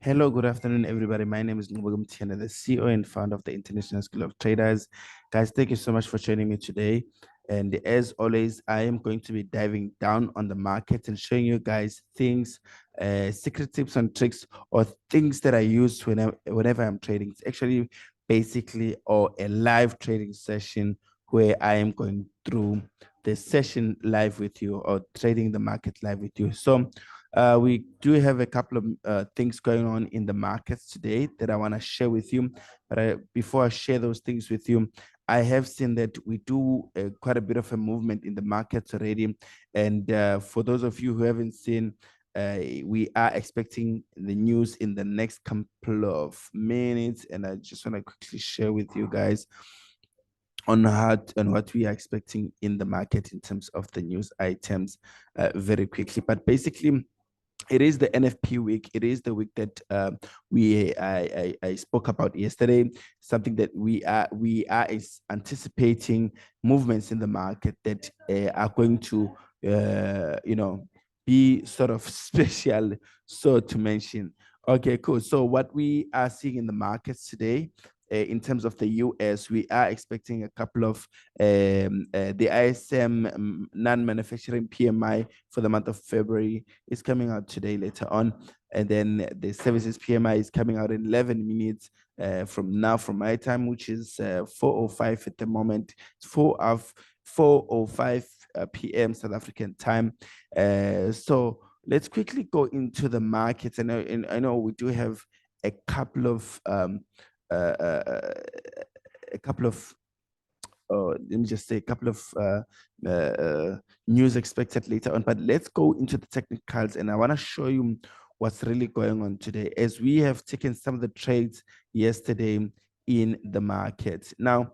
Hello, good afternoon, everybody. My name is Ngubugum Tiana, the CEO and founder of the International School of Traders. Guys, thank you so much for joining me today. And as always, I am going to be diving down on the market and showing you guys things, secret tips and tricks, or things that I use whenever I'm trading. It's actually basically or a live trading session where I am going through the session live with you or trading the market live with you. So we do have a couple of things going on in the markets today that I want to share with you. But before I share those things with you, I have seen that we do quite a bit of a movement in the markets already. And for those of you who haven't seen, we are expecting the news in the next couple of minutes. And I just want to quickly share with you guys on what we are expecting in the market in terms of the news items very quickly. But basically, it is the NFP week. It is the week that I spoke about yesterday. Something that we are anticipating movements in the market that are going to be sort of special, so to mention. Okay, cool. So what we are seeing in the markets today, in terms of the US, we are expecting a couple of the ISM non-manufacturing PMI for the month of February is coming out today later on. And then the services PMI is coming out in 11 minutes from now, from my time, which is 4:05 at the moment. It's 4:05 p.m. South African time. So let's quickly go into the markets. And I know we do have a couple of a couple of let me just say a couple of news expected later on, but let's go into the technicals. And I want to show you what's really going on today, as we have taken some of the trades yesterday in the market. Now,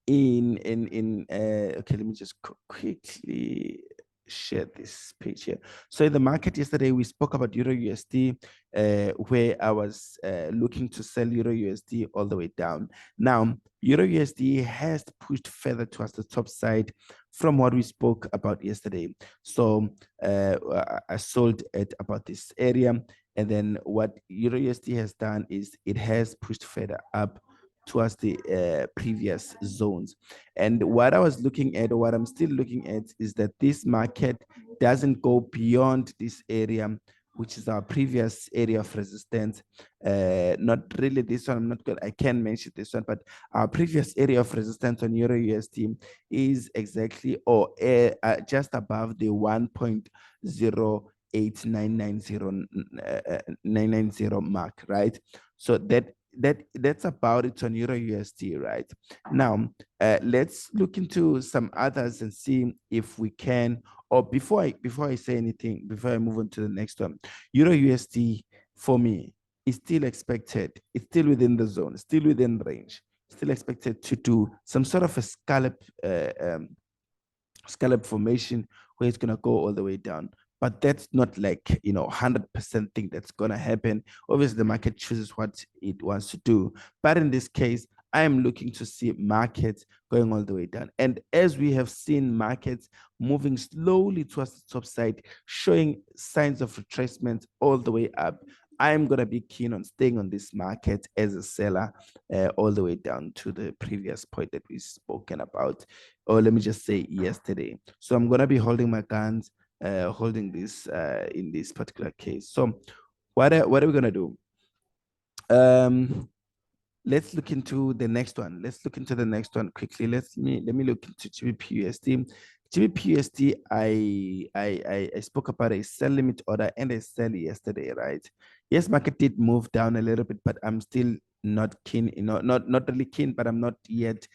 okay, let me just quickly share this page here. So in the market yesterday, we spoke about Euro USD, where I was looking to sell Euro USD all the way down. Now, Euro USD has pushed further towards the top side from what we spoke about yesterday. So I sold at about this area. And then what Euro USD has done is it has pushed further up towards the previous zones. And what I was looking at, or what I'm still looking at, is that this market doesn't go beyond this area, which is our previous area of resistance. Not really this one, I'm not good. I can mention this one, but our previous area of resistance on Euro USD is exactly or just above the 1.08990 mark, right? So that's about it on Euro USD, right? Now, let's look into some others and see if we can. Or before I say anything, before I move on to the next one, Euro USD for me is still expected. It's still within the zone, still within range. Still expected to do some sort of a scallop formation where it's gonna go all the way down. But that's not like 100% thing that's gonna happen. Obviously, the market chooses what it wants to do. But in this case, I am looking to see markets going all the way down. And as we have seen markets moving slowly towards the top side, showing signs of retracement all the way up, I'm going to be keen on staying on this market as a seller all the way down to the previous point that we've spoken about, or let me just say yesterday. So I'm going to be holding my guns, holding this in this particular case. So what are we going to do? Let's look into the next one. Let's look into the next one quickly. Let me look into GBP/USD. GBP/USD, I spoke about a sell limit order and a sell yesterday, right? Yes, market did move down a little bit, but I'm still not keen, not really keen, but I'm not yet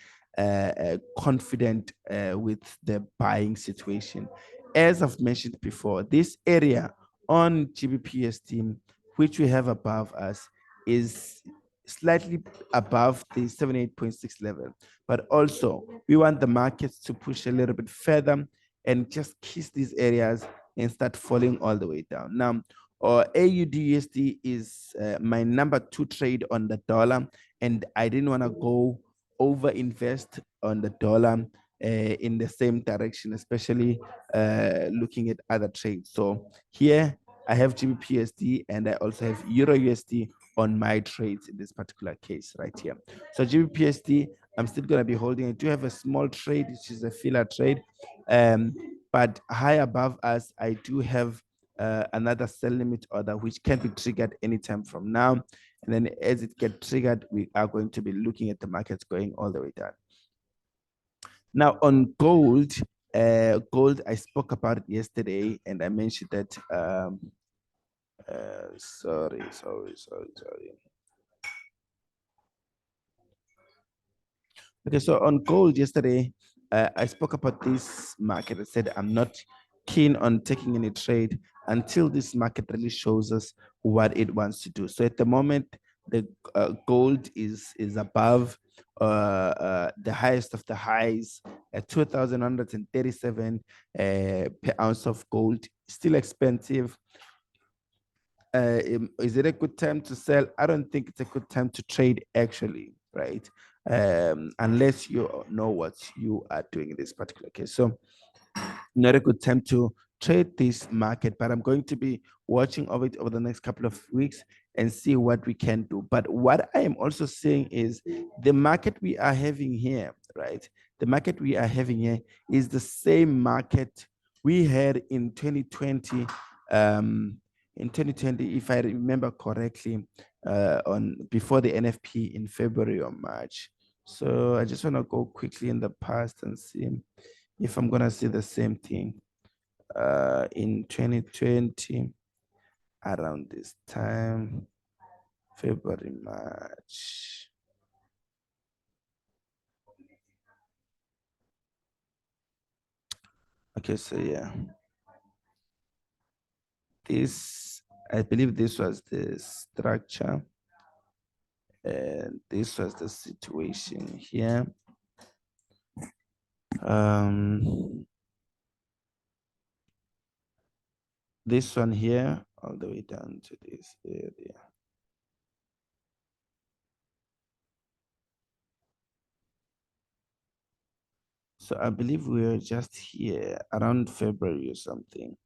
confident with the buying situation. As I've mentioned before, this area on GBP/USD, which we have above us, is slightly above the 78.6 level, but also we want the markets to push a little bit further and just kiss these areas and start falling all the way down. Now, AUD/USD is my number 2 trade on the dollar, and I didn't want to go over invest on the dollar in the same direction, especially looking at other trades. So here I have GBPUSD and I also have Euro USD on my trades in this particular case right here. So GBPUSD, I'm still going to be holding. I do have a small trade, which is a filler trade. But high above us, I do have another sell limit order, which can be triggered anytime from now. And then as it gets triggered, we are going to be looking at the markets going all the way down. Now on gold, I spoke about it yesterday, and I mentioned that. Sorry. Okay, so on gold yesterday, I spoke about this market. I said I'm not keen on taking any trade until this market really shows us what it wants to do. So at the moment, the gold is above the highest of the highs at 2,137 per ounce of gold. Still expensive. Is it a good time to sell? I don't think it's a good time to trade actually, right? Unless you know what you are doing in this particular case. So not a good time to trade this market, but I'm going to be watching of it over the next couple of weeks and see what we can do. But what I am also saying is the market we are having here, right? The market we are having here is the same market we had in 2020. In 2020, if I remember correctly, on before the NFP in February or March. So I just want to go quickly in the past and see if I'm gonna see the same thing in 2020 around this time, February, March. Okay, so yeah, this, I believe this was the structure and this was the situation here. This one here all the way down to this area. So I believe we were just here around February or something.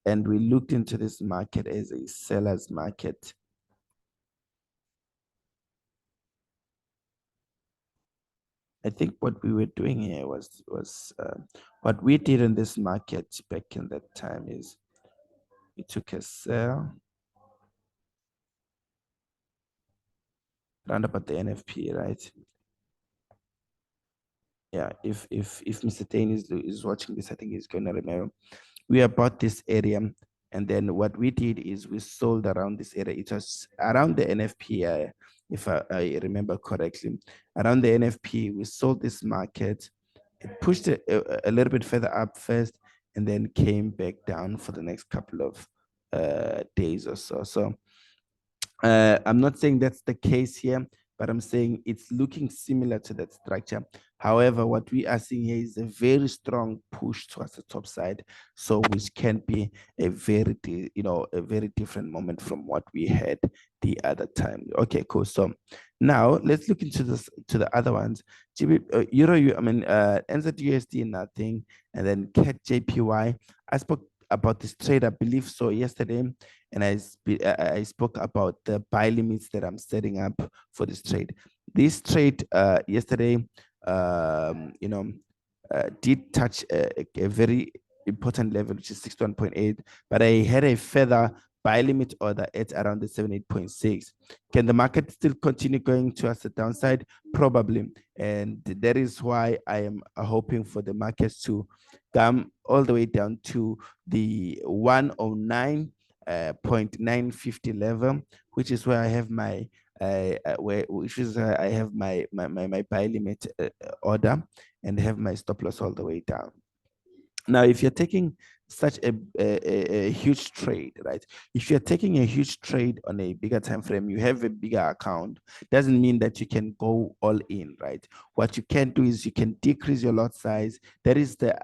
And we looked into this market as a seller's market. I think what we were doing here was what we did in this market back in that time is we took a sell round about the NFP, right? Yeah, if Mr. Tain is watching this, I think he's gonna remember. We bought this area, and then what we did is we sold around this area. It was around the NFP, if I remember correctly. Around the NFP, we sold this market. It pushed it a little bit further up first, and then came back down for the next couple of days or so. So I'm not saying that's the case here, but I'm saying it's looking similar to that structure. However, what we are seeing here is a very strong push towards the top side, so which can be a very, a very different moment from what we had the other time. Okay, cool. So now let's look into this to the other ones. Euro, NZUSD, nothing, and then CAD JPY. I spoke about this trade, I believe so, yesterday, and I spoke about the buy limits that I'm setting up for this trade. This trade yesterday, did touch a very important level, which is 61.8, but I had a further buy limit order at around the 78.6. Can the market still continue going towards the downside? Probably. And that is why I am hoping for the markets to come all the way down to the 109.950 level, which is where I have my I have my buy limit order and have my stop loss all the way down. Now, if you're taking such a huge trade, right? If you're taking a huge trade on a bigger time frame, you have a bigger account, doesn't mean that you can go all in, right? What you can do is you can decrease your lot size. That is the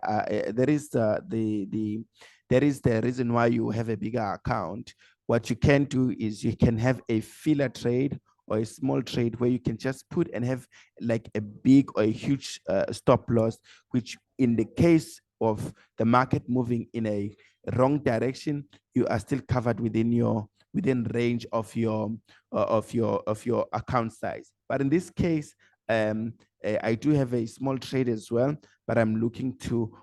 reason why you have a bigger account. What you can do is you can have a filler trade or a small trade where you can just put and have like a big or a huge stop loss, which in the case of the market moving in a wrong direction, you are still covered within range of your account size. But in this case, I do have a small trade as well, but I'm looking to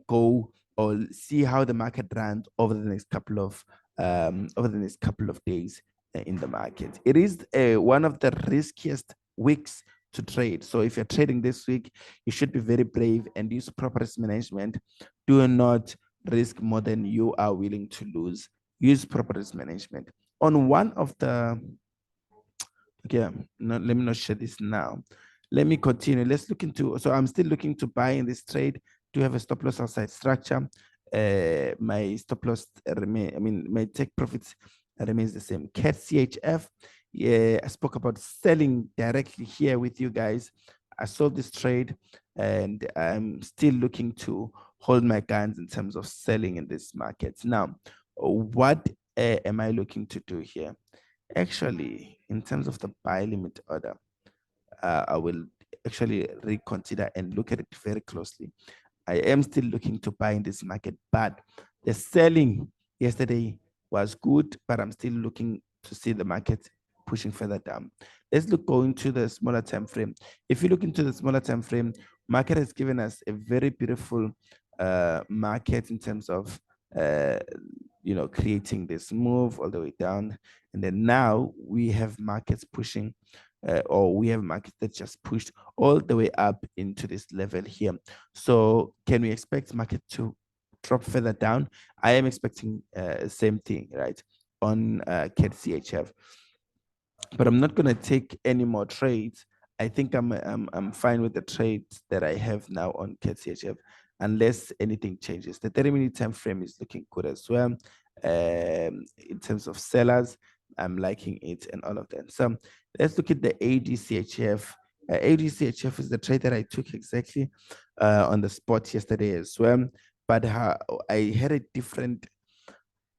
go or see how the market runs over the next couple of days in the market. It is one of the riskiest weeks to trade. So if you're trading this week, you should be very brave and use proper risk management. Do not risk more than you are willing to lose. Use proper risk management. On one of the, okay, no, let me not share this now. Let me continue. Let's look into, so I'm still looking to buy in this trade. Do have a stop loss outside structure. My stop loss my take profits remains the same. CAT CHF. Yeah, I spoke about selling directly here with you guys. I sold this trade and I'm still looking to hold my guns in terms of selling in this market. Now, what am I looking to do here? Actually, in terms of the buy limit order, I will actually reconsider and look at it very closely. I am still looking to buy in this market, but the selling yesterday was good, but I'm still looking to see the market pushing further down. Let's go into the smaller time frame. If you look into the smaller time frame, market has given us a very beautiful market in terms of creating this move all the way down, and then now we have markets pushing or we have markets that just pushed all the way up into this level here. So can we expect market to drop further down? I am expecting same thing, right, on CAT CHF, but I'm not going to take any more trades. I think I'm fine with the trades that I have now on CAT CHF, unless anything changes. The 30-minute time frame is looking good as well. In terms of sellers, I'm liking it and all of that. So let's look at the ADCHF. ADCHF is the trade that I took exactly on the spot yesterday as well. But I had a different,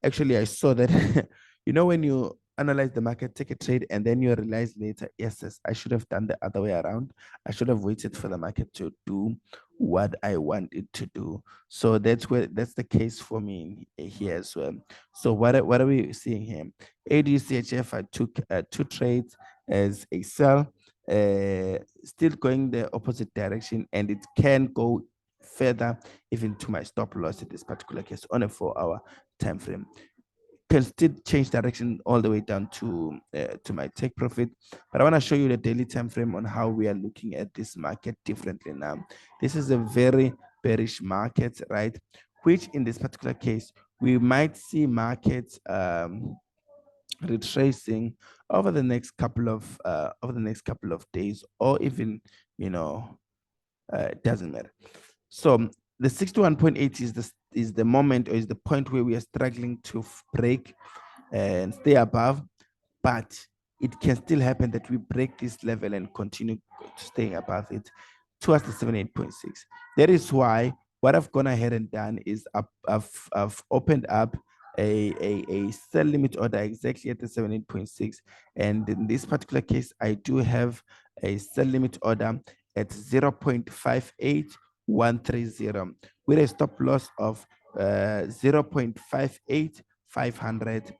actually, I saw that, when you analyze the market, take a trade, and then you realize later, yes, I should have done the other way around. I should have waited for the market to do what I want it to do. So that's the case for me here as well. So what are we seeing here? ADCHF, I took 2 trades as a sell, still going the opposite direction, and it can go further even to my stop loss in this particular case on a 4-hour time frame. Can still change direction all the way down to my take profit. But I want to show you the daily time frame on how we are looking at this market differently now. This is a very bearish market, right? Which in this particular case, we might see markets retracing over the next couple of days, or even it doesn't matter. So the 61.8 is the moment, or is the point where we are struggling to break and stay above, but it can still happen that we break this level and continue staying above it towards the 78.6. That is why what I've gone ahead and done is I've opened up a sell limit order exactly at the 78.6, and in this particular case I do have a sell limit order at 0.58130 with a stop loss of 0.58500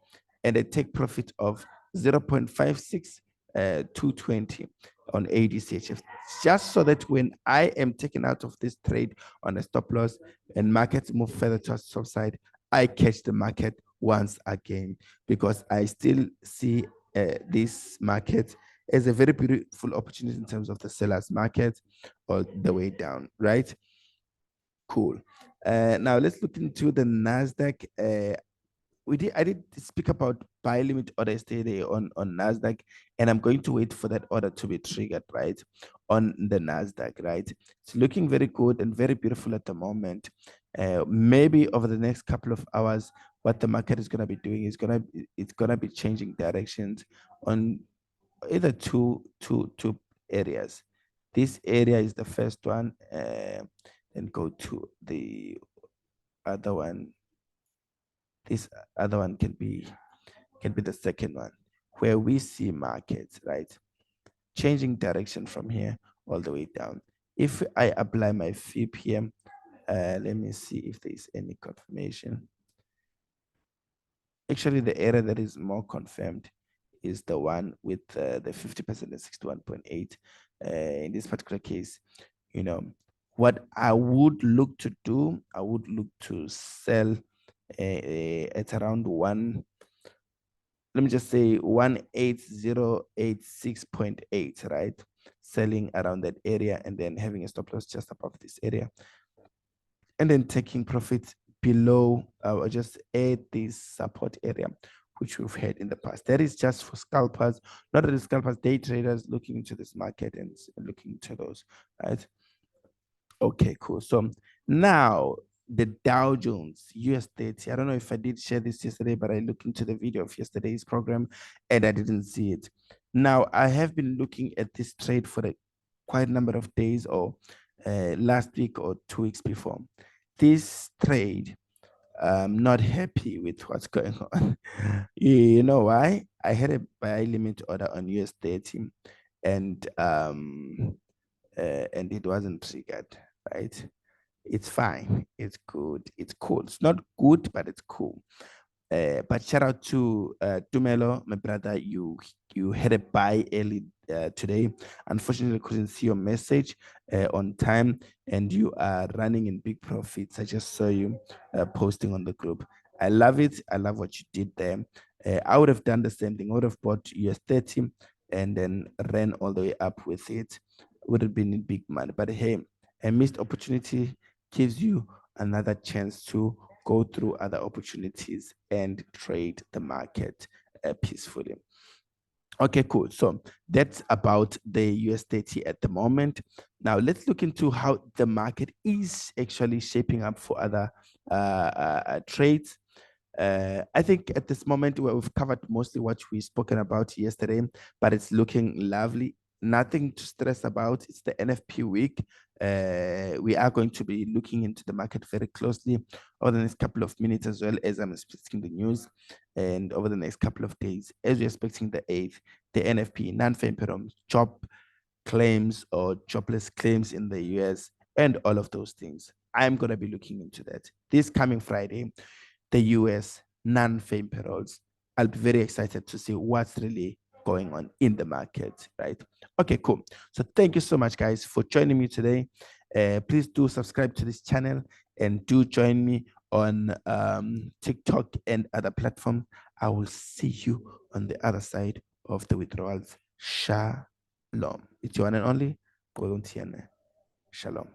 and a take profit of 0.56220 on ADCHF, just so that when I am taken out of this trade on a stop loss and markets move further to the top side, I catch the market once again, because I still see this market as a very beautiful opportunity in terms of the seller's market or the way down, right? Cool. Now let's look into the Nasdaq. I did speak about buy limit order yesterday on Nasdaq, and I'm going to wait for that order to be triggered, right, on the Nasdaq, right? It's looking very good and very beautiful at the moment. Maybe over the next couple of hours, what the market is going to be doing is it's gonna be changing directions on either two areas. This area is the first one, and go to the other one. This other one can be the second one, where we see markets, right, changing direction from here all the way down. If I apply my FIP here, Let me see if there is any confirmation. Actually, the area that is more confirmed is the one with the 50% at 61.8. In this particular case, you know, what I would look to do, I would look to sell at around one, let me just say 18086.8, right? Selling around that area and then having a stop loss just above this area. And then taking profits below or just at this support area, which we've had in the past. That is just for scalpers, not the scalpers, day traders looking into this market and looking into those, right? Okay, cool. So now the Dow Jones US 30. I don't know if I did share this yesterday, but I looked into the video of yesterday's program and I didn't see it. Now I have been looking at this trade for a quite a number of days, or last week or 2 weeks before. This trade, I'm not happy with what's going on. You know why? I had a buy limit order on US 30 and it wasn't triggered, right? It's fine. It's good. It's cool. It's not good, but it's cool. But shout out to Dumelo, my brother. You had a buy early today. Unfortunately, couldn't see your message on time, and you are running in big profits. I just saw you posting on the group. I love it. I love what you did there. I would have done the same thing. I would have bought US 30 and then ran all the way up with it. Would have been in big money. But hey, a missed opportunity gives you another chance to go through other opportunities and trade the market peacefully. Okay, cool. So that's about the US 30 at the moment. Now let's look into how the market is actually shaping up for other trades. I think at this moment we've covered mostly what we've spoken about yesterday, but it's looking lovely. Nothing to stress about. It's the NFP week. We are going to be looking into the market very closely over the next couple of minutes, as well as I'm expecting the news, and over the next couple of days, as we're expecting the 8th, the NFP, non-farm payroll, job claims or jobless claims in the US, and all of those things. I'm going to be looking into that this coming Friday, the US non-farm payrolls. I'll be very excited to see what's really going on in the market, right? Okay, cool. So thank you so much, guys, for joining me today. Please do subscribe to this channel and do join me on TikTok and other platforms. I will see you on the other side of the withdrawals. Shalom. It's your one and only. Shalom.